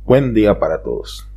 Buen día para todos.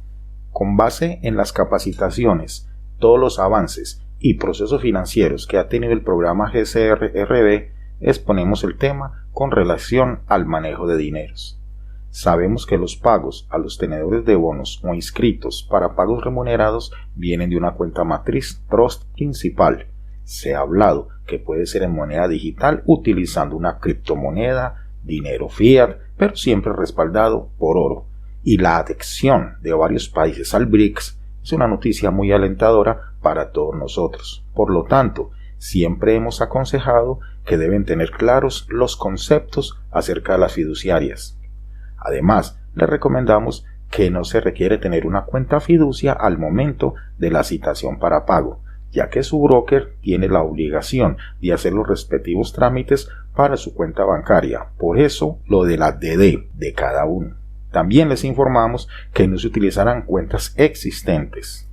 Con base en las capacitaciones, todos los avances y procesos financieros que ha tenido el programa GCR-RB, exponemos el tema con relación al manejo de dineros. Sabemos que los pagos a los tenedores de bonos o inscritos para pagos remunerados vienen de una cuenta matriz Trust principal. Se ha hablado que puede ser en moneda digital utilizando una criptomoneda, dinero fiat, pero siempre respaldado por oro. Y la adhesión de varios países al BRICS es una noticia muy alentadora para todos nosotros. Por lo tanto, siempre hemos aconsejado que deben tener claros los conceptos acerca de las fiduciarias. Además, les recomendamos que no se requiere tener una cuenta fiducia al momento de la citación para pago, ya que su broker tiene la obligación de hacer los respectivos trámites para su cuenta bancaria. Por eso, lo de la DD de cada uno. También les informamos que no se utilizarán cuentas existentes.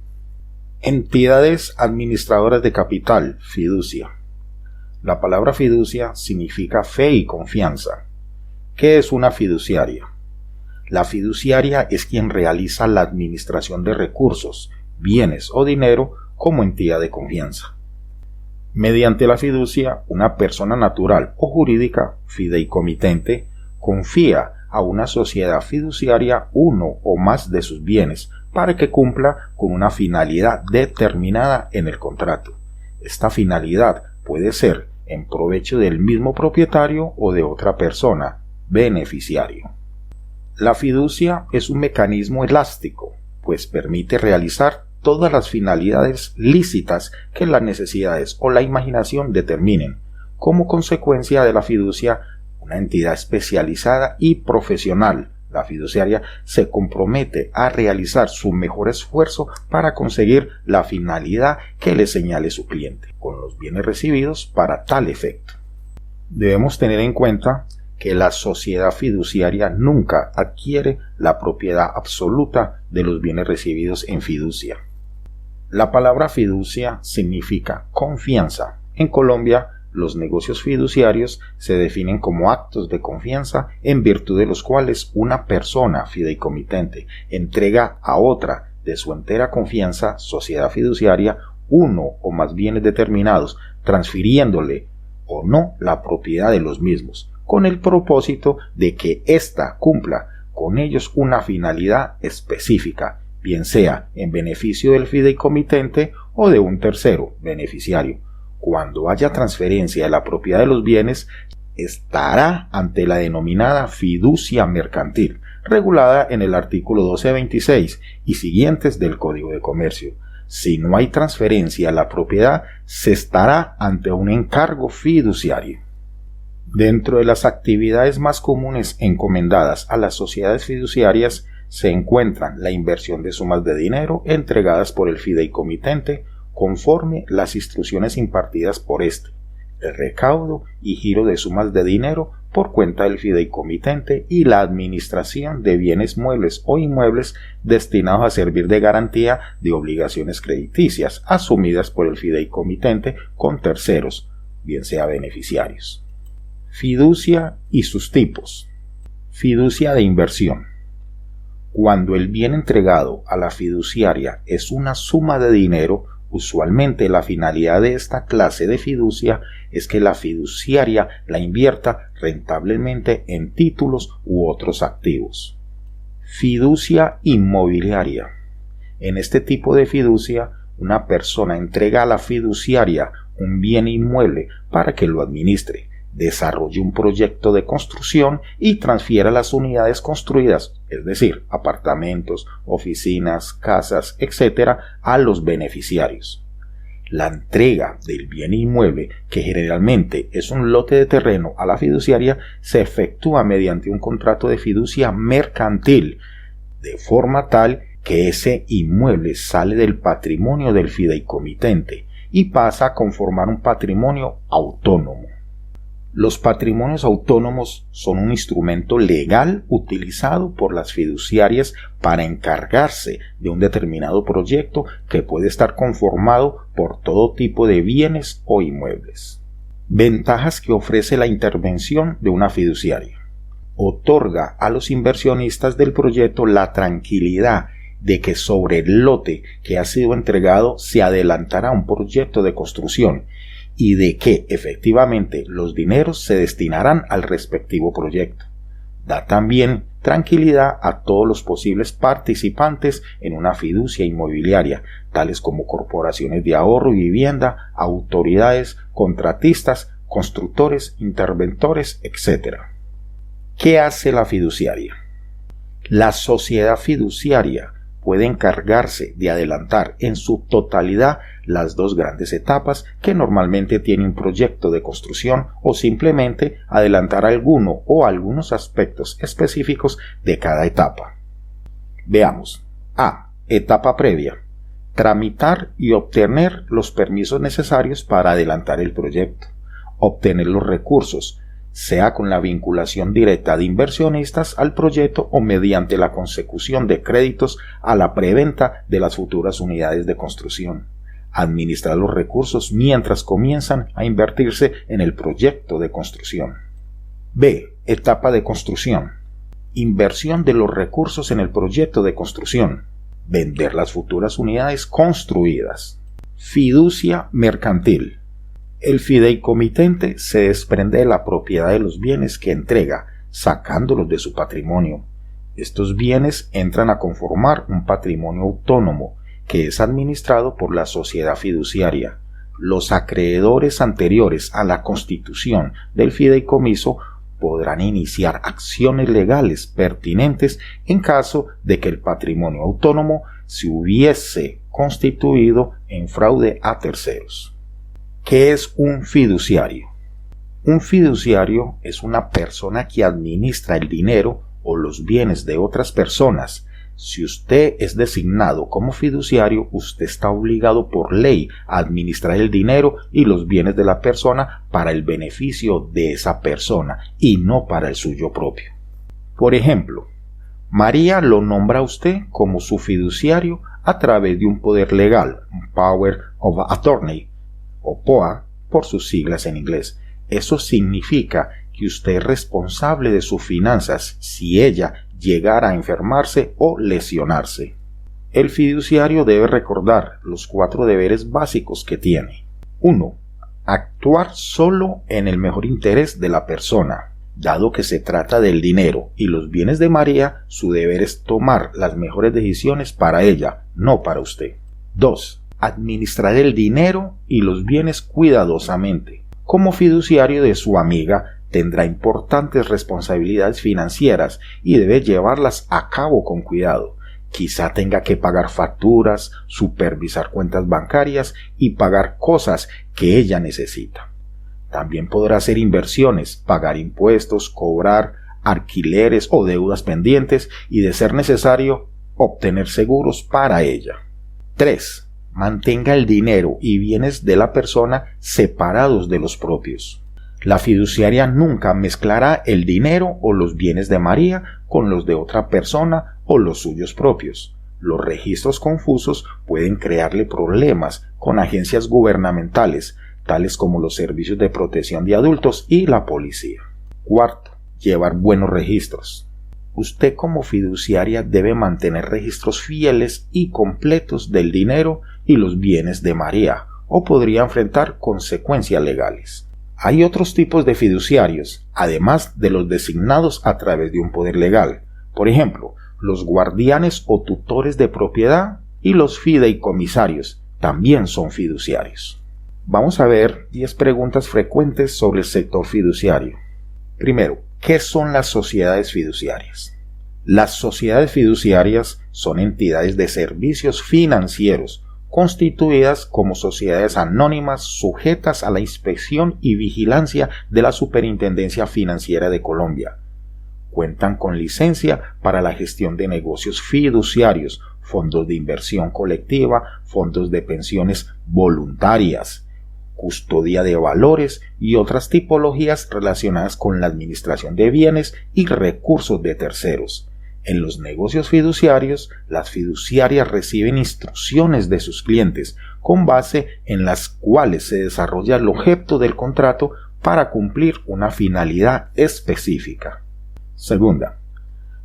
Entidades administradoras de capital, fiducia. La palabra fiducia significa fe y confianza. ¿Qué es una fiduciaria? La fiduciaria es quien realiza la administración de recursos, bienes o dinero como entidad de confianza. Mediante la fiducia, una persona natural o jurídica, fideicomitente, confía a una sociedad fiduciaria uno o más de sus bienes para que cumpla con una finalidad determinada en el contrato. Esta finalidad puede ser en provecho del mismo propietario o de otra persona, beneficiario. La fiducia es un mecanismo elástico, pues permite realizar todas las finalidades lícitas que las necesidades o la imaginación determinen. Como consecuencia de la fiducia, una entidad especializada y profesional, la fiduciaria, se compromete a realizar su mejor esfuerzo para conseguir la finalidad que le señale su cliente, con los bienes recibidos para tal efecto. Debemos tener en cuenta que la sociedad fiduciaria nunca adquiere la propiedad absoluta de los bienes recibidos en fiducia. La palabra fiducia significa confianza. En Colombia, los negocios fiduciarios se definen como actos de confianza en virtud de los cuales una persona fideicomitente entrega a otra de su entera confianza, sociedad fiduciaria, uno o más bienes determinados, transfiriéndole o no la propiedad de los mismos, con el propósito de que ésta cumpla con ellos una finalidad específica, bien sea en beneficio del fideicomitente o de un tercero beneficiario. Cuando haya transferencia de la propiedad de los bienes, estará ante la denominada fiducia mercantil, regulada en el artículo 1226 y siguientes del Código de Comercio. Si no hay transferencia de la propiedad, se estará ante un encargo fiduciario. Dentro de las actividades más comunes encomendadas a las sociedades fiduciarias se encuentran la inversión de sumas de dinero entregadas por el fideicomitente conforme las instrucciones impartidas por éste, el recaudo y giro de sumas de dinero por cuenta del fideicomitente y la administración de bienes muebles o inmuebles destinados a servir de garantía de obligaciones crediticias asumidas por el fideicomitente con terceros, bien sea beneficiarios. Fiducia y sus tipos. Fiducia de inversión. Cuando el bien entregado a la fiduciaria es una suma de dinero, usualmente la finalidad de esta clase de fiducia es que la fiduciaria la invierta rentablemente en títulos u otros activos. Fiducia inmobiliaria. En este tipo de fiducia, una persona entrega a la fiduciaria un bien inmueble para que lo administre, desarrolle un proyecto de construcción y transfiera las unidades construidas, es decir, apartamentos, oficinas, casas, etc., a los beneficiarios. La entrega del bien inmueble, que generalmente es un lote de terreno a la fiduciaria, se efectúa mediante un contrato de fiducia mercantil, de forma tal que ese inmueble sale del patrimonio del fideicomitente y pasa a conformar un patrimonio autónomo. Los patrimonios autónomos son un instrumento legal utilizado por las fiduciarias para encargarse de un determinado proyecto que puede estar conformado por todo tipo de bienes o inmuebles. Ventajas que ofrece la intervención de una fiduciaria. otorga a los inversionistas del proyecto la tranquilidad de que sobre el lote que ha sido entregado se adelantará un proyecto de construcción y de que efectivamente los dineros se destinarán al respectivo proyecto. Da también tranquilidad a todos los posibles participantes en una fiducia inmobiliaria, tales como corporaciones de ahorro y vivienda, autoridades, contratistas, constructores, interventores, etc. ¿Qué hace la fiduciaria? La sociedad fiduciaria puede encargarse de adelantar en su totalidad las dos grandes etapas que normalmente tiene un proyecto de construcción o simplemente adelantar alguno o algunos aspectos específicos de cada etapa. Veamos. A. Etapa previa. Tramitar y obtener los permisos necesarios para adelantar el proyecto. Obtener los recursos, sea con la vinculación directa de inversionistas al proyecto o mediante la consecución de créditos a la preventa de las futuras unidades de construcción. Administrar los recursos mientras comienzan a invertirse en el proyecto de construcción. B. Etapa de construcción. Inversión de los recursos en el proyecto de construcción. Vender las futuras unidades construidas. Fiducia mercantil. El fideicomitente se desprende de la propiedad de los bienes que entrega, sacándolos de su patrimonio. Estos bienes entran a conformar un patrimonio autónomo, que es administrado por la sociedad fiduciaria. Los acreedores anteriores a la constitución del fideicomiso podrán iniciar acciones legales pertinentes en caso de que el patrimonio autónomo se hubiese constituido en fraude a terceros. ¿Qué es un fiduciario? Un fiduciario es una persona que administra el dinero o los bienes de otras personas. Si usted es designado como fiduciario, usted está obligado por ley a administrar el dinero y los bienes de la persona para el beneficio de esa persona y no para el suyo propio. Por ejemplo, María lo nombra a usted como su fiduciario a través de un poder legal, un Power of Attorney, o POA por sus siglas en inglés. Eso significa que usted es responsable de sus finanzas si ella llegara a enfermarse o lesionarse. El fiduciario debe recordar los 4 deberes básicos que tiene. 1. Actuar solo en el mejor interés de la persona. Dado que se trata del dinero y los bienes de María, su deber es tomar las mejores decisiones para ella, no para usted. 2. Administrar el dinero y los bienes cuidadosamente. Como fiduciario de su amiga, tendrá importantes responsabilidades financieras y debe llevarlas a cabo con cuidado. Quizá tenga que pagar facturas, supervisar cuentas bancarias y pagar cosas que ella necesita. También podrá hacer inversiones, pagar impuestos, cobrar alquileres o deudas pendientes y, de ser necesario, obtener seguros para ella. 3. Mantenga el dinero y bienes de la persona separados de los propios. La fiduciaria nunca mezclará el dinero o los bienes de María con los de otra persona o los suyos propios. Los registros confusos pueden crearle problemas con agencias gubernamentales, tales como los servicios de protección de adultos y la policía. 4. Llevar buenos registros. Usted como fiduciaria debe mantener registros fieles y completos del dinero y los bienes de María, o podría enfrentar consecuencias legales. Hay otros tipos de fiduciarios, además de los designados a través de un poder legal. Por ejemplo, los guardianes o tutores de propiedad y los fideicomisarios también son fiduciarios. Vamos a ver 10 preguntas frecuentes sobre el sector fiduciario. Primero, ¿qué son las sociedades fiduciarias? Las sociedades fiduciarias son entidades de servicios financieros constituidas como sociedades anónimas sujetas a la inspección y vigilancia de la Superintendencia Financiera de Colombia. Cuentan con licencia para la gestión de negocios fiduciarios, fondos de inversión colectiva, fondos de pensiones voluntarias, custodia de valores y otras tipologías relacionadas con la administración de bienes y recursos de terceros. En los negocios fiduciarios, las fiduciarias reciben instrucciones de sus clientes, con base en las cuales se desarrolla el objeto del contrato para cumplir una finalidad específica. Segunda,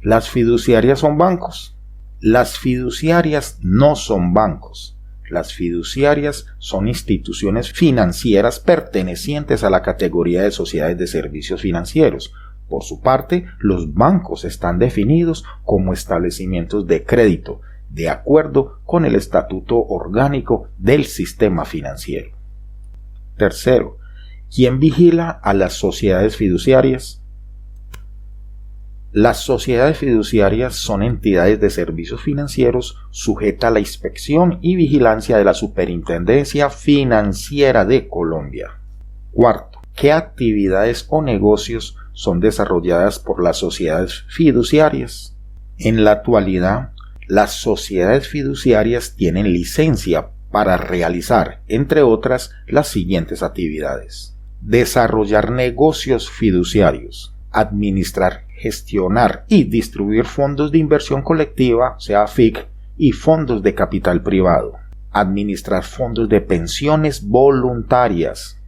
¿las fiduciarias son bancos? Las fiduciarias no son bancos. Las fiduciarias son instituciones financieras pertenecientes a la categoría de sociedades de servicios financieros. Por su parte, los bancos están definidos como establecimientos de crédito, de acuerdo con el Estatuto Orgánico del Sistema Financiero. Tercero, ¿quién vigila a las sociedades fiduciarias? Las sociedades fiduciarias son entidades de servicios financieros sujetas a la inspección y vigilancia de la Superintendencia Financiera de Colombia. Cuarto, ¿qué actividades o negocios son desarrolladas por las sociedades fiduciarias? En la actualidad, las sociedades fiduciarias tienen licencia para realizar, entre otras, las siguientes actividades: desarrollar negocios fiduciarios, administrar, gestionar y distribuir fondos de inversión colectiva, o sea FIC, y fondos de capital privado, administrar fondos de pensiones voluntarias,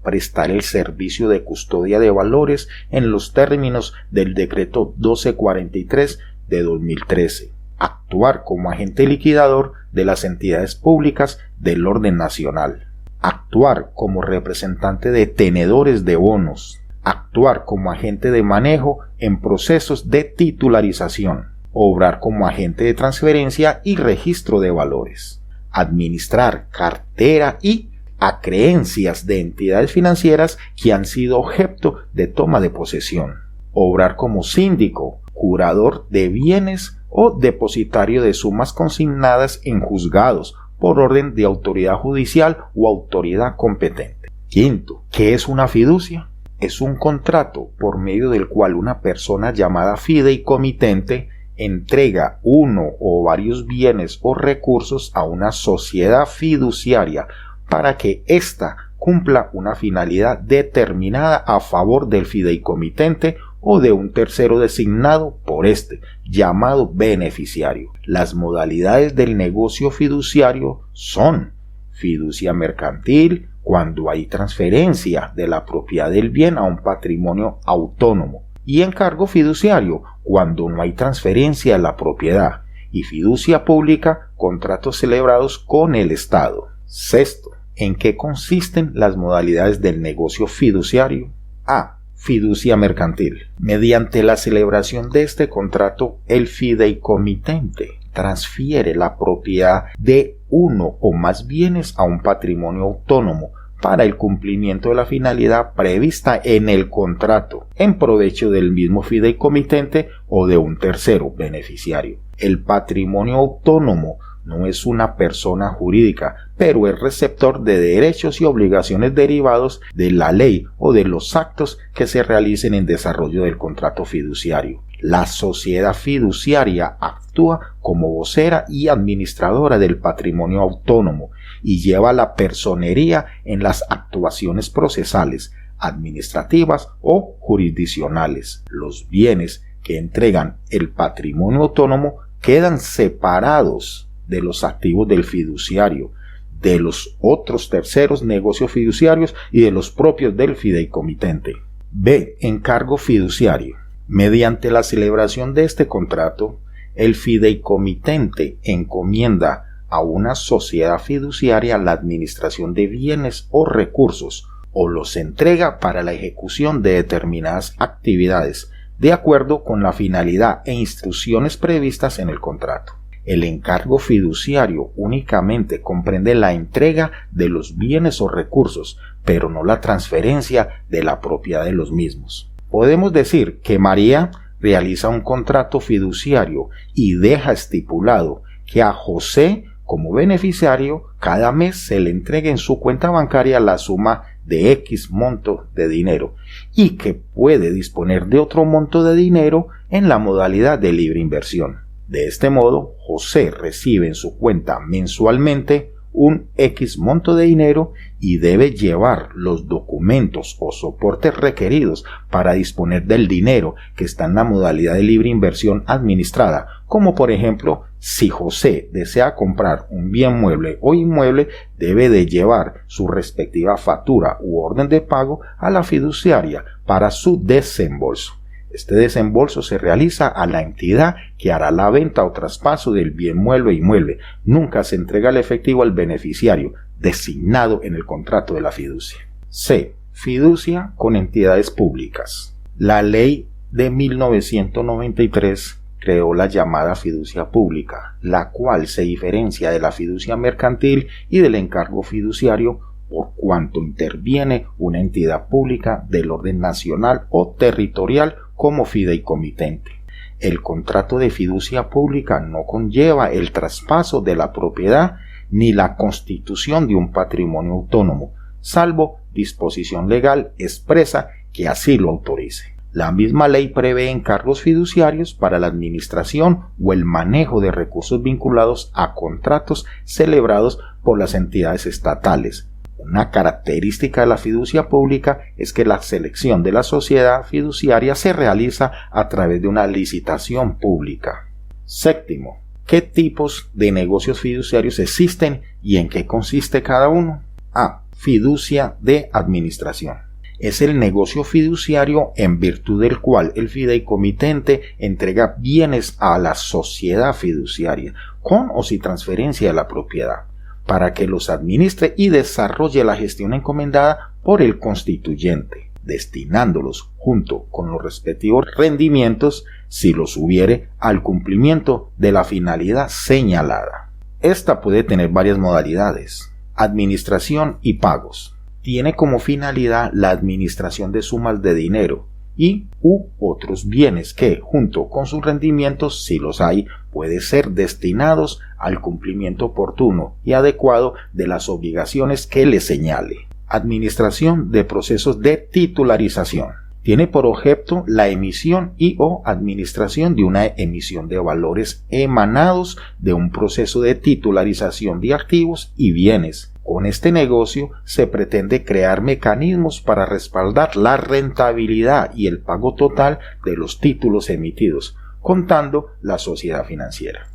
prestar el servicio de custodia de valores en los términos del Decreto 1243 de 2013, actuar como agente liquidador de las entidades públicas del orden nacional, actuar como representante de tenedores de bonos, actuar como agente de manejo en procesos de titularización, obrar como agente de transferencia y registro de valores, administrar cartera y acreencias de entidades financieras que han sido objeto de toma de posesión, obrar como síndico, curador de bienes o depositario de sumas consignadas en juzgados por orden de autoridad judicial o autoridad competente. Quinto, ¿qué es una fiducia? Es un contrato por medio del cual una persona llamada fideicomitente entrega uno o varios bienes o recursos a una sociedad fiduciaria para que ésta cumpla una finalidad determinada a favor del fideicomitente o de un tercero designado por este, llamado beneficiario. Las modalidades del negocio fiduciario son fiducia mercantil, cuando hay transferencia de la propiedad del bien a un patrimonio autónomo, y encargo fiduciario, cuando no hay transferencia de la propiedad, y fiducia pública, contratos celebrados con el Estado. Sexto, ¿en qué consisten las modalidades del negocio fiduciario? A. Fiducia mercantil. Mediante la celebración de este contrato, el fideicomitente transfiere la propiedad de uno o más bienes a un patrimonio autónomo para el cumplimiento de la finalidad prevista en el contrato, en provecho del mismo fideicomitente o de un tercero beneficiario. El patrimonio autónomo no es una persona jurídica, pero es receptor de derechos y obligaciones derivados de la ley o de los actos que se realicen en desarrollo del contrato fiduciario. La sociedad fiduciaria actúa como vocera y administradora del patrimonio autónomo y lleva la personería en las actuaciones procesales, administrativas o jurisdiccionales. Los bienes que entregan el patrimonio autónomo quedan separados de los activos del fiduciario, de los otros terceros negocios fiduciarios y de los propios del fideicomitente. B. Encargo fiduciario. Mediante la celebración de este contrato, el fideicomitente encomienda a una sociedad fiduciaria la administración de bienes o recursos, o los entrega para la ejecución de determinadas actividades, de acuerdo con la finalidad e instrucciones previstas en el contrato. El encargo fiduciario únicamente comprende la entrega de los bienes o recursos, pero no la transferencia de la propiedad de los mismos. Podemos decir que María realiza un contrato fiduciario y deja estipulado que a José, como beneficiario, cada mes se le entregue en su cuenta bancaria la suma de X monto de dinero y que puede disponer de otro monto de dinero en la modalidad de libre inversión. De este modo, José recibe en su cuenta mensualmente un X monto de dinero y debe llevar los documentos o soportes requeridos para disponer del dinero que está en la modalidad de libre inversión administrada, como por ejemplo, si José desea comprar un bien mueble o inmueble, debe de llevar su respectiva factura u orden de pago a la fiduciaria para su desembolso. Este desembolso se realiza a la entidad que hará la venta o traspaso del bien mueble e inmueble. Nunca se entrega el efectivo al beneficiario designado en el contrato de la fiducia. C. Fiducia con entidades públicas. La ley de 1993 creó la llamada fiducia pública, la cual se diferencia de la fiducia mercantil y del encargo fiduciario por cuanto interviene una entidad pública del orden nacional o territorial como fideicomitente. El contrato de fiducia pública no conlleva el traspaso de la propiedad ni la constitución de un patrimonio autónomo, salvo disposición legal expresa que así lo autorice. La misma ley prevé encargos fiduciarios para la administración o el manejo de recursos vinculados a contratos celebrados por las entidades estatales. Una característica de la fiducia pública es que la selección de la sociedad fiduciaria se realiza a través de una licitación pública. Séptimo, ¿qué tipos de negocios fiduciarios existen y en qué consiste cada uno? A. Fiducia de administración. Es el negocio fiduciario en virtud del cual el fideicomitente entrega bienes a la sociedad fiduciaria, con o sin transferencia de la propiedad, para que los administre y desarrolle la gestión encomendada por el constituyente, destinándolos junto con los respectivos rendimientos, si los hubiere, al cumplimiento de la finalidad señalada. Esta puede tener varias modalidades. Administración y pagos. Tiene como finalidad la administración de sumas de dinero y u otros bienes que, junto con sus rendimientos, si los hay, pueden ser destinados al cumplimiento oportuno y adecuado de las obligaciones que le señale. Administración de procesos de titularización. Tiene por objeto la emisión y o administración de una emisión de valores emanados de un proceso de titularización de activos y bienes. Con este negocio se pretende crear mecanismos para respaldar la rentabilidad y el pago total de los títulos emitidos, contando la sociedad financiera.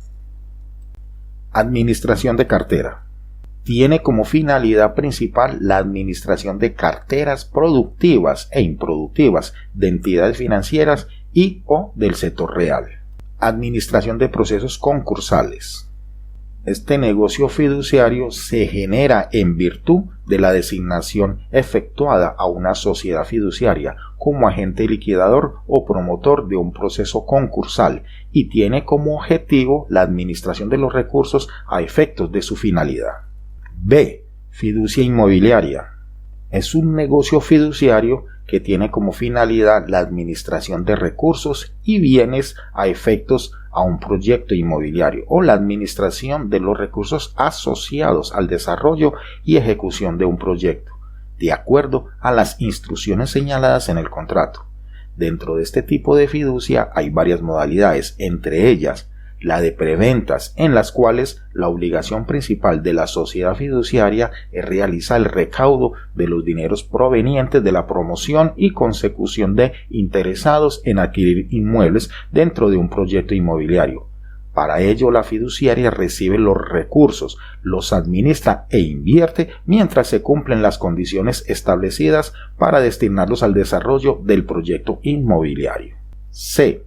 Administración de cartera. Tiene como finalidad principal la administración de carteras productivas e improductivas de entidades financieras y o del sector real. Administración de procesos concursales. Este negocio fiduciario se genera en virtud de la designación efectuada a una sociedad fiduciaria como agente liquidador o promotor de un proceso concursal y tiene como objetivo la administración de los recursos a efectos de su finalidad. B. Fiducia inmobiliaria. Es un negocio fiduciario que tiene como finalidad la administración de recursos y bienes a efectos a un proyecto inmobiliario o la administración de los recursos asociados al desarrollo y ejecución de un proyecto, de acuerdo a las instrucciones señaladas en el contrato. Dentro de este tipo de fiducia hay varias modalidades, entre ellas la de preventas, en las cuales la obligación principal de la sociedad fiduciaria es realizar el recaudo de los dineros provenientes de la promoción y consecución de interesados en adquirir inmuebles dentro de un proyecto inmobiliario. Para ello, la fiduciaria recibe los recursos, los administra e invierte mientras se cumplen las condiciones establecidas para destinarlos al desarrollo del proyecto inmobiliario. C.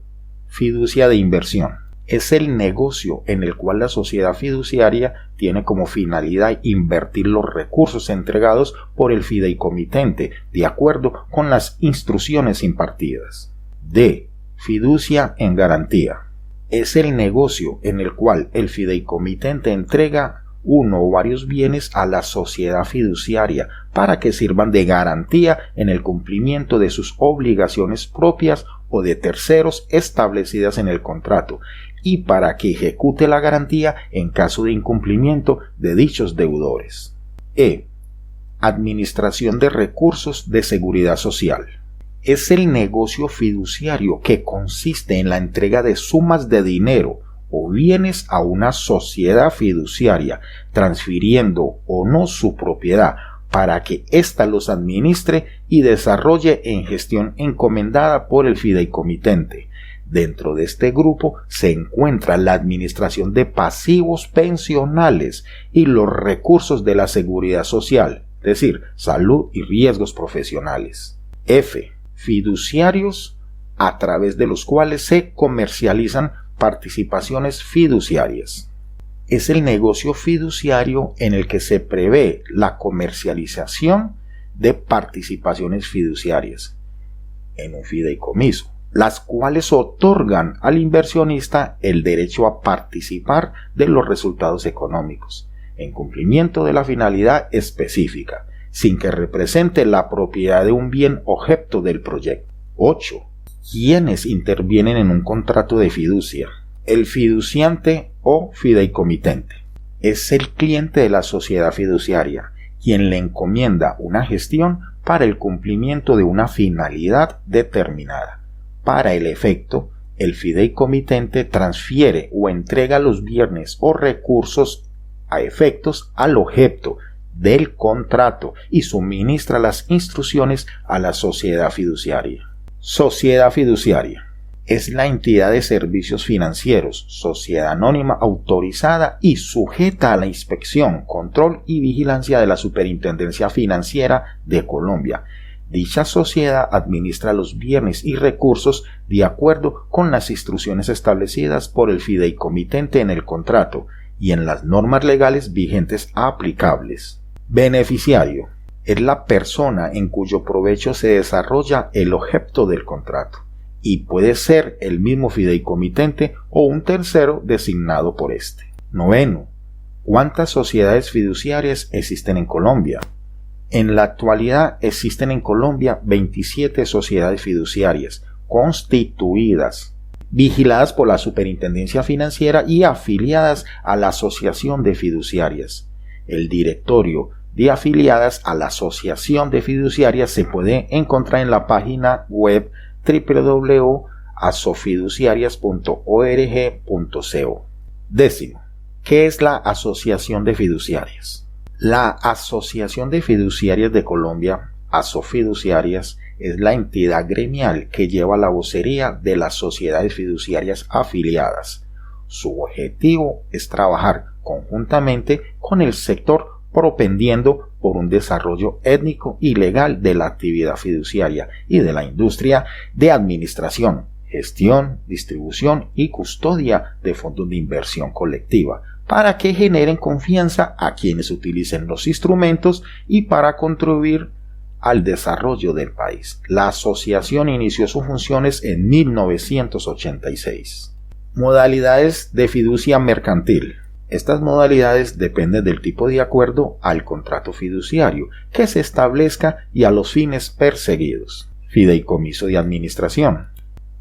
Fiducia de inversión. Es el negocio en el cual la sociedad fiduciaria tiene como finalidad invertir los recursos entregados por el fideicomitente de acuerdo con las instrucciones impartidas. D. Fiducia en garantía. Es el negocio en el cual el fideicomitente entrega uno o varios bienes a la sociedad fiduciaria para que sirvan de garantía en el cumplimiento de sus obligaciones propias o de terceros establecidas en el contrato y para que ejecute la garantía en caso de incumplimiento de dichos deudores. E. Administración de recursos de seguridad social. Es el negocio fiduciario que consiste en la entrega de sumas de dinero o bienes a una sociedad fiduciaria, transfiriendo o no su propiedad para que ésta los administre y desarrolle en gestión encomendada por el fideicomitente. Dentro de este grupo se encuentra la administración de pasivos pensionales y los recursos de la seguridad social, es decir, salud y riesgos profesionales. F. Fiduciarios a través de los cuales se comercializan participaciones fiduciarias. Es el negocio fiduciario en el que se prevé la comercialización de participaciones fiduciarias en un fideicomiso, las cuales otorgan al inversionista el derecho a participar de los resultados económicos, en cumplimiento de la finalidad específica, sin que represente la propiedad de un bien objeto del proyecto. 8. ¿Quiénes intervienen en un contrato de fiducia? El fiduciante o fideicomitente. Es el cliente de la sociedad fiduciaria, quien le encomienda una gestión para el cumplimiento de una finalidad determinada. Para el efecto, el fideicomitente transfiere o entrega los bienes o recursos a efectos al objeto del contrato y suministra las instrucciones a la sociedad fiduciaria. Sociedad fiduciaria. Es la entidad de servicios financieros, sociedad anónima autorizada y sujeta a la inspección, control y vigilancia de la Superintendencia Financiera de Colombia. Dicha sociedad administra los bienes y recursos de acuerdo con las instrucciones establecidas por el fideicomitente en el contrato y en las normas legales vigentes aplicables. Beneficiario. Es la persona en cuyo provecho se desarrolla el objeto del contrato, y puede ser el mismo fideicomitente o un tercero designado por éste. 9. ¿Cuántas sociedades fiduciarias existen en Colombia? En la actualidad existen en Colombia 27 sociedades fiduciarias constituidas, vigiladas por la Superintendencia Financiera y afiliadas a la Asociación de Fiduciarias. El directorio de afiliadas a la Asociación de Fiduciarias se puede encontrar en la página web www.asofiduciarias.org.co. 10. ¿Qué es la Asociación de Fiduciarias? La Asociación de Fiduciarias de Colombia, Asofiduciarias, es la entidad gremial que lleva la vocería de las sociedades fiduciarias afiliadas. Su objetivo es trabajar conjuntamente con el sector propendiendo por un desarrollo étnico y legal de la actividad fiduciaria y de la industria de administración, gestión, distribución y custodia de fondos de inversión colectiva, para que generen confianza a quienes utilicen los instrumentos y para contribuir al desarrollo del país. La asociación inició sus funciones en 1986. Modalidades de fiducia mercantil. Estas modalidades dependen del tipo de acuerdo al contrato fiduciario que se establezca y a los fines perseguidos. Fideicomiso de administración,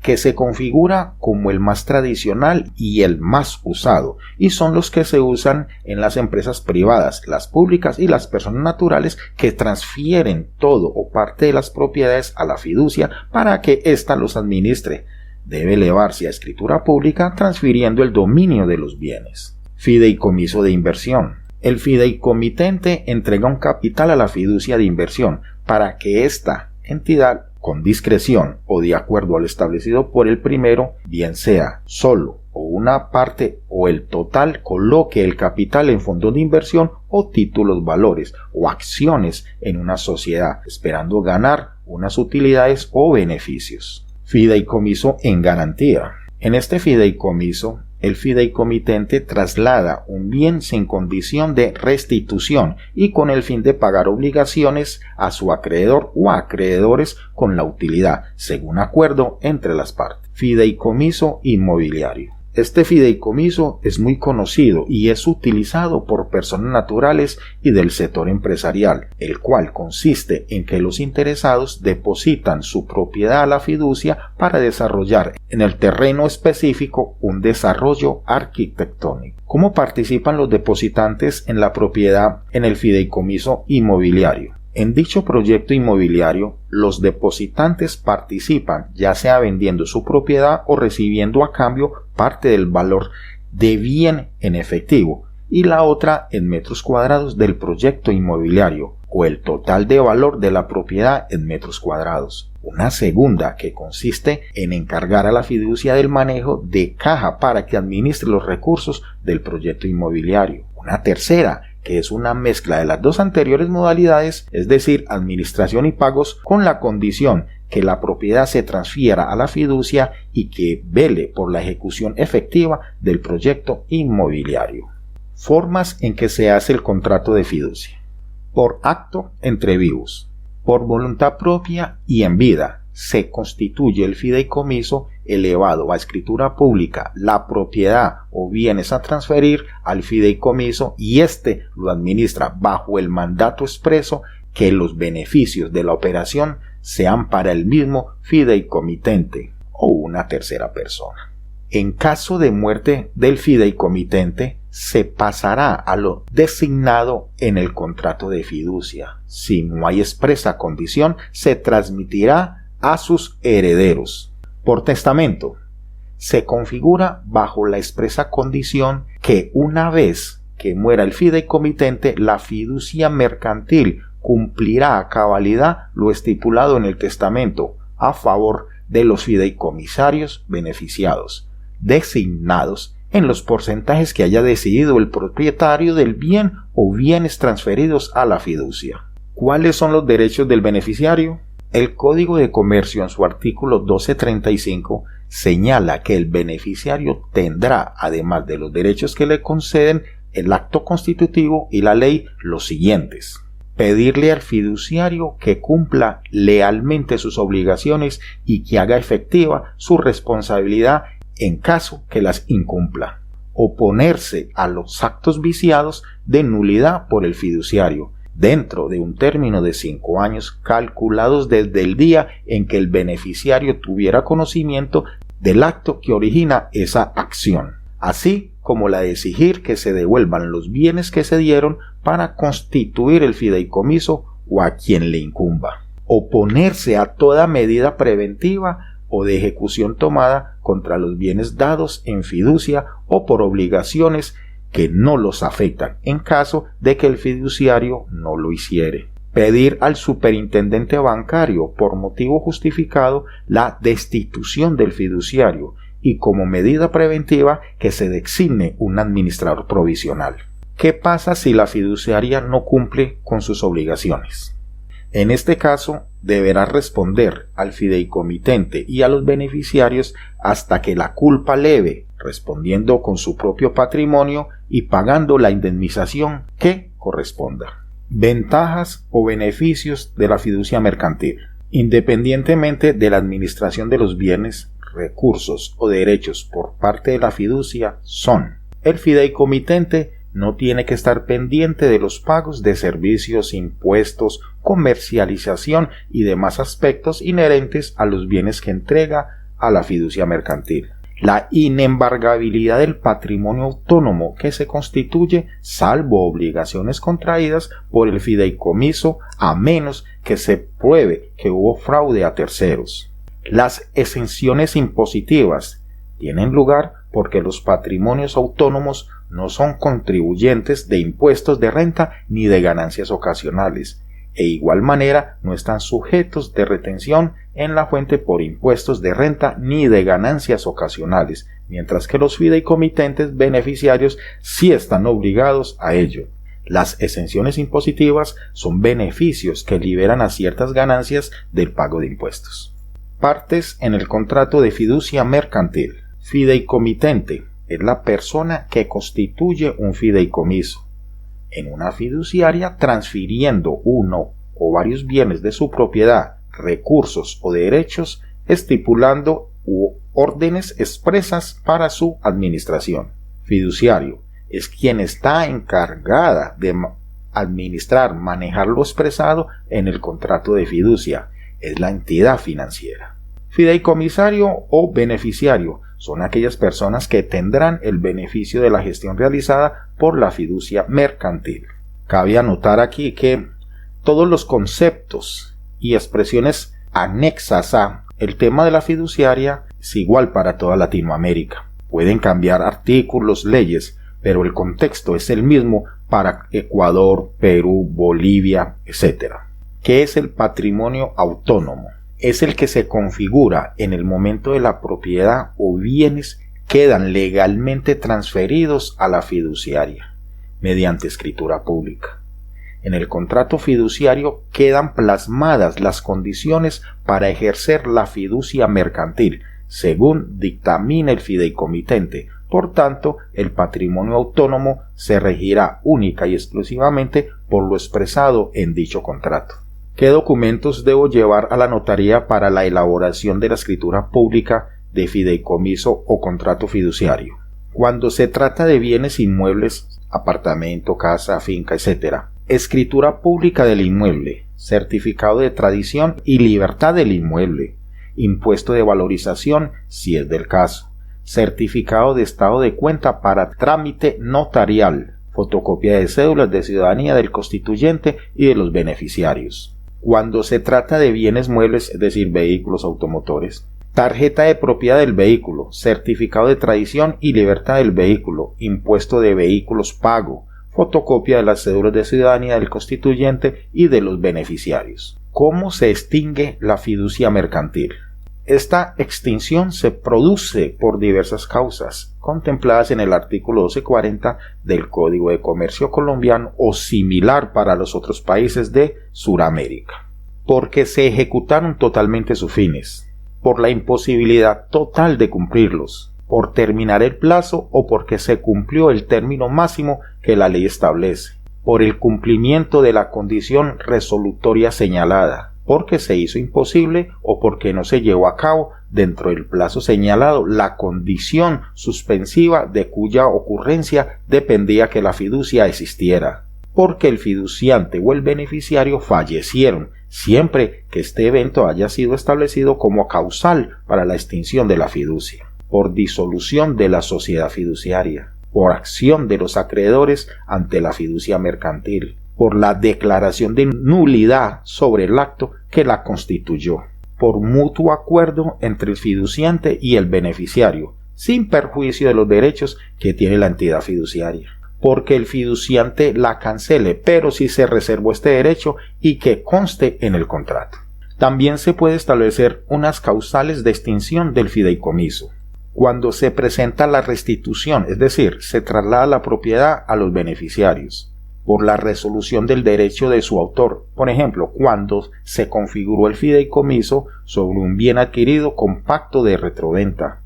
que se configura como el más tradicional y el más usado, y son los que se usan en las empresas privadas, las públicas y las personas naturales que transfieren todo o parte de las propiedades a la fiducia para que ésta los administre. Debe elevarse a escritura pública transfiriendo el dominio de los bienes. Fideicomiso de inversión. El fideicomitente entrega un capital a la fiducia de inversión para que esta entidad, con discreción o de acuerdo al establecido por el primero, bien sea solo o una parte o el total, coloque el capital en fondos de inversión o títulos valores o acciones en una sociedad, esperando ganar unas utilidades o beneficios. Fideicomiso en garantía. En este fideicomiso, el fideicomitente traslada un bien sin condición de restitución y con el fin de pagar obligaciones a su acreedor o a acreedores con la utilidad, según acuerdo entre las partes. Fideicomiso inmobiliario. Este fideicomiso es muy conocido y es utilizado por personas naturales y del sector empresarial, el cual consiste en que los interesados depositan su propiedad a la fiducia para desarrollar en el terreno específico un desarrollo arquitectónico. ¿Cómo participan los depositantes en la propiedad en el fideicomiso inmobiliario? En dicho proyecto inmobiliario, los depositantes participan ya sea vendiendo su propiedad o recibiendo a cambio parte del valor de bien en efectivo y la otra en metros cuadrados del proyecto inmobiliario o el total de valor de la propiedad en metros cuadrados. Una segunda que consiste en encargar a la fiducia del manejo de caja para que administre los recursos del proyecto inmobiliario. Una tercera que es una mezcla de las dos anteriores modalidades, es decir, administración y pagos, con la condición que la propiedad se transfiera a la fiducia y que vele por la ejecución efectiva del proyecto inmobiliario. Formas en que se hace el contrato de fiducia. Por acto entre vivos. Por voluntad propia y en vida se constituye el fideicomiso elevado a escritura pública la propiedad o bienes a transferir al fideicomiso y éste lo administra bajo el mandato expreso que los beneficios de la operación sean para el mismo fideicomitente o una tercera persona. En caso de muerte del fideicomitente, se pasará a lo designado en el contrato de fiducia. Si no hay expresa condición, se transmitirá a sus herederos. Por testamento, se configura bajo la expresa condición que una vez que muera el fideicomitente, la fiducia mercantil cumplirá a cabalidad lo estipulado en el testamento a favor de los fideicomisarios beneficiados, designados en los porcentajes que haya decidido el propietario del bien o bienes transferidos a la fiducia. ¿Cuáles son los derechos del beneficiario? El Código de Comercio en su artículo 1235 señala que el beneficiario tendrá, además de los derechos que le conceden el acto constitutivo y la ley, los siguientes: pedirle al fiduciario que cumpla lealmente sus obligaciones y que haga efectiva su responsabilidad en caso que las incumpla. Oponerse a los actos viciados de nulidad por el fiduciario, dentro de un término de 5 años calculados desde el día en que el beneficiario tuviera conocimiento del acto que origina esa acción, así como la de exigir que se devuelvan los bienes que se dieron para constituir el fideicomiso o a quien le incumba. Oponerse a toda medida preventiva o de ejecución tomada contra los bienes dados en fiducia o por obligaciones que no los afectan en caso de que el fiduciario no lo hiciere. Pedir al superintendente bancario por motivo justificado la destitución del fiduciario y como medida preventiva que se designe un administrador provisional. ¿Qué pasa si la fiduciaria no cumple con sus obligaciones? En este caso, deberá responder al fideicomitente y a los beneficiarios hasta que la culpa leve, respondiendo con su propio patrimonio y pagando la indemnización que corresponda. Ventajas o beneficios de la fiducia mercantil. Independientemente de la administración de los bienes, recursos o derechos por parte de la fiducia son: el fideicomitente no tiene que estar pendiente de los pagos de servicios, impuestos, comercialización y demás aspectos inherentes a los bienes que entrega a la fiducia mercantil. La inembargabilidad del patrimonio autónomo que se constituye salvo obligaciones contraídas por el fideicomiso a menos que se pruebe que hubo fraude a terceros. Las exenciones impositivas tienen lugar porque los patrimonios autónomos no son contribuyentes de impuestos de renta ni de ganancias ocasionales, e igual manera no están sujetos de retención en la fuente por impuestos de renta ni de ganancias ocasionales, mientras que los fideicomitentes beneficiarios sí están obligados a ello. Las exenciones impositivas son beneficios que liberan a ciertas ganancias del pago de impuestos. Partes en el contrato de fiducia mercantil. Fideicomitente es la persona que constituye un fideicomiso en una fiduciaria transfiriendo uno o varios bienes de su propiedad, recursos o derechos, estipulando órdenes expresas para su administración. Fiduciario es quien está encargada de manejar lo expresado en el contrato de fiducia, es la entidad financiera. Fideicomisario o beneficiario son aquellas personas que tendrán el beneficio de la gestión realizada por la fiducia mercantil. Cabe anotar aquí que todos los conceptos y expresiones anexas a el tema de la fiduciaria es igual para toda Latinoamérica. Pueden cambiar artículos, leyes, pero el contexto es el mismo para Ecuador, Perú, Bolivia, etc. ¿Qué es el patrimonio autónomo? Es el que se configura en el momento de la propiedad o bienes quedan legalmente transferidos a la fiduciaria mediante escritura pública. En el contrato fiduciario quedan plasmadas las condiciones para ejercer la fiducia mercantil, según dictamina el fideicomitente. Por tanto, el patrimonio autónomo se regirá única y exclusivamente por lo expresado en dicho contrato. ¿Qué documentos debo llevar a la notaría para la elaboración de la escritura pública de fideicomiso o contrato fiduciario? Cuando se trata de bienes inmuebles, apartamento, casa, finca, etc., escritura pública del inmueble, certificado de tradición y libertad del inmueble, impuesto de valorización si es del caso, certificado de estado de cuenta para trámite notarial, fotocopia de cédulas de ciudadanía del constituyente y de los beneficiarios. Cuando se trata de bienes muebles, es decir, vehículos automotores, tarjeta de propiedad del vehículo, certificado de tradición y libertad del vehículo, impuesto de vehículos pago, fotocopia de las cédulas de ciudadanía del constituyente y de los beneficiarios. ¿Cómo se extingue la fiducia mercantil? Esta extinción se produce por diversas causas, contempladas en el artículo 1240 del Código de Comercio colombiano o similar para los otros países de Suramérica. Porque se ejecutaron totalmente sus fines, por la imposibilidad total de cumplirlos, por terminar el plazo o porque se cumplió el término máximo que la ley establece, por el cumplimiento de la condición resolutoria señalada, porque se hizo imposible o porque no se llevó a cabo dentro del plazo señalado la condición suspensiva de cuya ocurrencia dependía que la fiducia existiera, porque el fiduciante o el beneficiario fallecieron, siempre que este evento haya sido establecido como causal para la extinción de la fiducia, por disolución de la sociedad fiduciaria, por acción de los acreedores ante la fiducia mercantil, por la declaración de nulidad sobre el acto que la constituyó, por mutuo acuerdo entre el fiduciante y el beneficiario, sin perjuicio de los derechos que tiene la entidad fiduciaria, porque el fiduciante la cancele, pero si se reservó este derecho y que conste en el contrato. También se puede establecer unas causales de extinción del fideicomiso. Cuando se presenta la restitución, es decir, se traslada la propiedad a los beneficiarios, por la resolución del derecho de su autor, por ejemplo, cuando se configuró el fideicomiso sobre un bien adquirido con pacto de retroventa,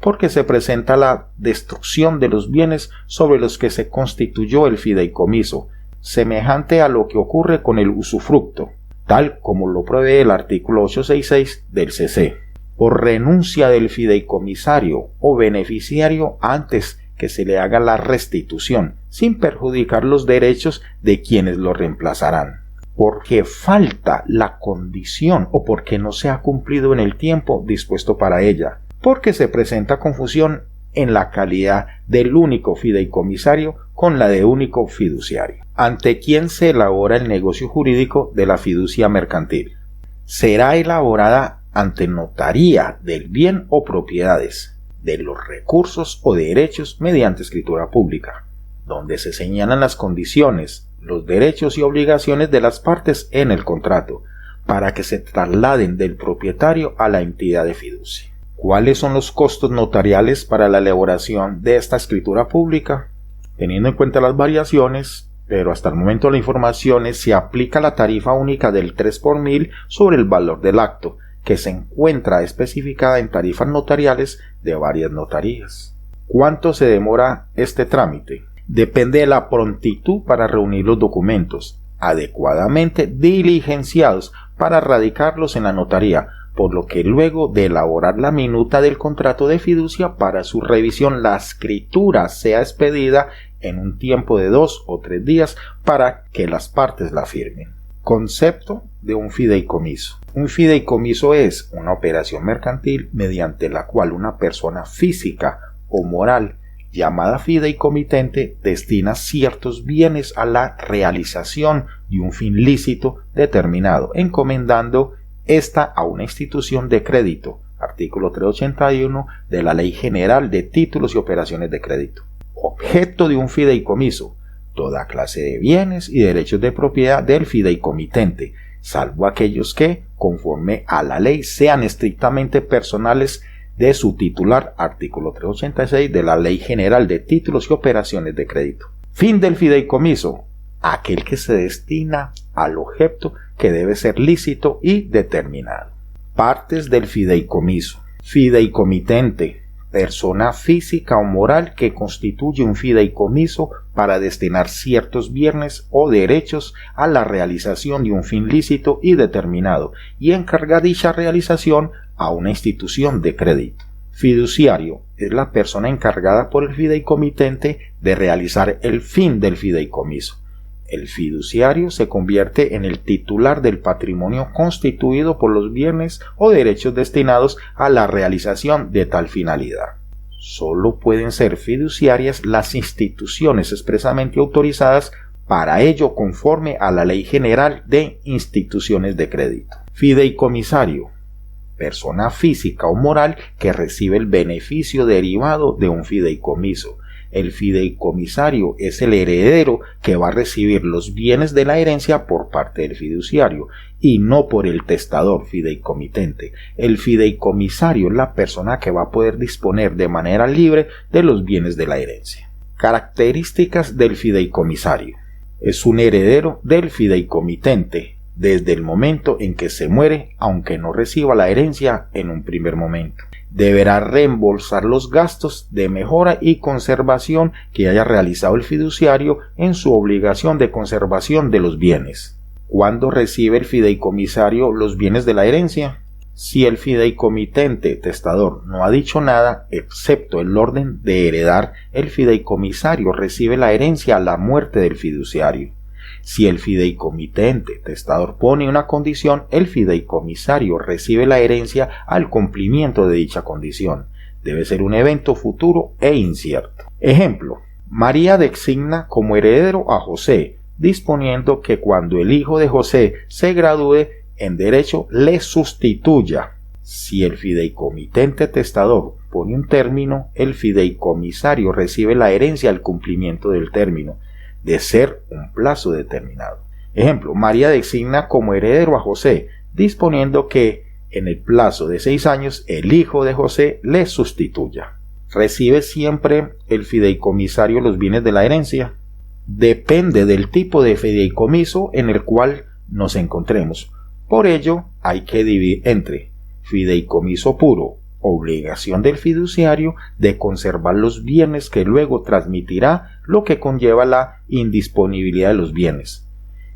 porque se presenta la destrucción de los bienes sobre los que se constituyó el fideicomiso, semejante a lo que ocurre con el usufructo, tal como lo prevé el artículo 866 del CC, por renuncia del fideicomisario o beneficiario antes que se le haga la restitución, sin perjudicar los derechos de quienes lo reemplazarán, porque falta la condición o porque no se ha cumplido en el tiempo dispuesto para ella, porque se presenta confusión en la calidad del único fideicomisario con la de único fiduciario. ¿Ante quién se elabora el negocio jurídico de la fiducia mercantil? Será elaborada ante notaría del bien o propiedades, de los recursos o derechos mediante escritura pública, donde se señalan las condiciones, los derechos y obligaciones de las partes en el contrato, para que se trasladen del propietario a la entidad de fiducia. ¿Cuáles son los costos notariales para la elaboración de esta escritura pública? Teniendo en cuenta las variaciones, pero hasta el momento la información se aplica la tarifa única del 3 por 1000 sobre el valor del acto, que se encuentra especificada en tarifas notariales de varias notarías. ¿Cuánto se demora este trámite? Depende de la prontitud para reunir los documentos, adecuadamente diligenciados para radicarlos en la notaría, por lo que luego de elaborar la minuta del contrato de fiducia para su revisión, la escritura sea expedida en un tiempo de 2 o 3 días para que las partes la firmen. Concepto de un fideicomiso. Un fideicomiso es una operación mercantil mediante la cual una persona física o moral llamada fideicomitente destina ciertos bienes a la realización de un fin lícito determinado, encomendando esta a una institución de crédito, artículo 381 de la Ley General de Títulos y Operaciones de Crédito. Objeto de un fideicomiso: toda clase de bienes y derechos de propiedad del fideicomitente, salvo aquellos que, conforme a la ley, sean estrictamente personales de su titular, artículo 386 de la Ley General de Títulos y Operaciones de Crédito. Fin del fideicomiso: aquel que se destina al objeto que debe ser lícito y determinado. Partes del fideicomiso. Fideicomitente, persona física o moral que constituye un fideicomiso para destinar ciertos bienes o derechos a la realización de un fin lícito y determinado y encarga dicha realización a una institución de crédito. Fiduciario es la persona encargada por el fideicomitente de realizar el fin del fideicomiso. El fiduciario se convierte en el titular del patrimonio constituido por los bienes o derechos destinados a la realización de tal finalidad. Solo pueden ser fiduciarias las instituciones expresamente autorizadas para ello conforme a la Ley General de Instituciones de Crédito. Fideicomisario, persona física o moral que recibe el beneficio derivado de un fideicomiso. El fideicomisario es el heredero que va a recibir los bienes de la herencia por parte del fiduciario y no por el testador fideicomitente. El fideicomisario es la persona que va a poder disponer de manera libre de los bienes de la herencia. Características del fideicomisario. Es un heredero del fideicomitente desde el momento en que se muere, aunque no reciba la herencia en un primer momento. Deberá reembolsar los gastos de mejora y conservación que haya realizado el fiduciario en su obligación de conservación de los bienes. ¿Cuándo recibe el fideicomisario los bienes de la herencia? Si el fideicomitente testador no ha dicho nada, excepto el orden de heredar, el fideicomisario recibe la herencia a la muerte del fiduciario. Si el fideicomitente testador pone una condición, el fideicomisario recibe la herencia al cumplimiento de dicha condición. Debe ser un evento futuro e incierto. Ejemplo: María designa como heredero a José, disponiendo que cuando el hijo de José se gradúe en derecho le sustituya. Si el fideicomitente testador pone un término, el fideicomisario recibe la herencia al cumplimiento del término, de ser un plazo determinado. Ejemplo: María designa como heredero a José, disponiendo que en el plazo de 6 años el hijo de José le sustituya. ¿Recibe siempre el fideicomisario los bienes de la herencia? Depende del tipo de fideicomiso en el cual nos encontremos. Por ello, hay que dividir entre fideicomiso puro, obligación del fiduciario de conservar los bienes que luego transmitirá, lo que conlleva la indisponibilidad de los bienes.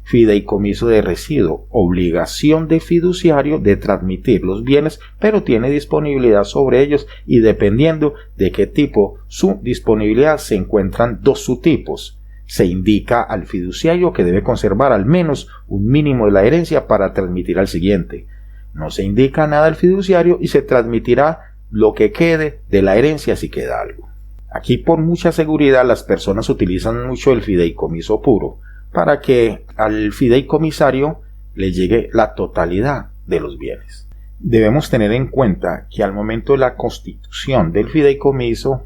Fideicomiso de residuo, obligación del fiduciario de transmitir los bienes, pero tiene disponibilidad sobre ellos y dependiendo de qué tipo su disponibilidad se encuentran dos subtipos. Se indica al fiduciario que debe conservar al menos un mínimo de la herencia para transmitir al siguiente. No se indica nada al fiduciario y se transmitirá lo que quede de la herencia si queda algo. Aquí, por mucha seguridad, las personas utilizan mucho el fideicomiso puro para que al fideicomisario le llegue la totalidad de los bienes. Debemos tener en cuenta que al momento de la constitución del fideicomiso,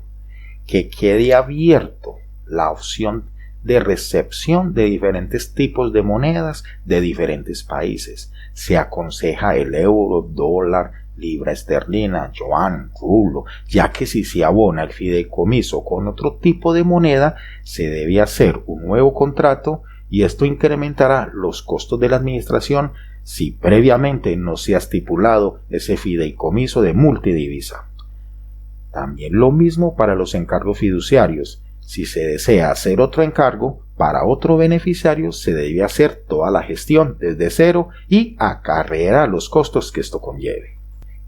que quede abierto la opción de recepción de diferentes tipos de monedas de diferentes países. Se aconseja el euro, dólar, libra esterlina, yuan, rublo, ya que si se abona el fideicomiso con otro tipo de moneda, se debe hacer un nuevo contrato y esto incrementará los costos de la administración si previamente no se ha estipulado ese fideicomiso de multidivisa. También lo mismo para los encargos fiduciarios. Si se desea hacer otro encargo para otro beneficiario, se debe hacer toda la gestión desde cero y acarreará los costos que esto conlleve.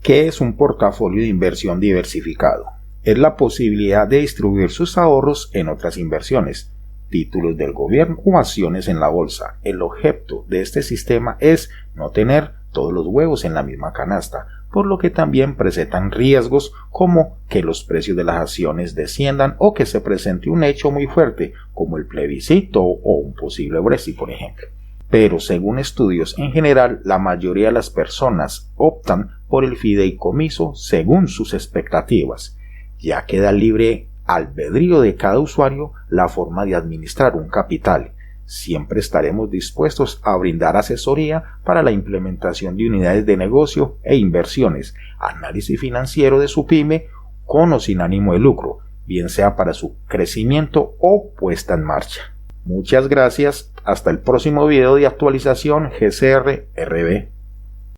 ¿Qué es un portafolio de inversión diversificado? Es la posibilidad de distribuir sus ahorros en otras inversiones, títulos del gobierno o acciones en la bolsa. El objeto de este sistema es no tener todos los huevos en la misma canasta, por lo que también presentan riesgos como que los precios de las acciones desciendan o que se presente un hecho muy fuerte como el plebiscito o un posible Brexit, por ejemplo. Pero según estudios en general, la mayoría de las personas optan por el fideicomiso según sus expectativas. Ya queda libre albedrío de cada usuario la forma de administrar un capital. Siempre estaremos dispuestos a brindar asesoría para la implementación de unidades de negocio e inversiones, análisis financiero de su pyme con o sin ánimo de lucro, bien sea para su crecimiento o puesta en marcha. Muchas gracias, hasta el próximo video de actualización GCR-RB.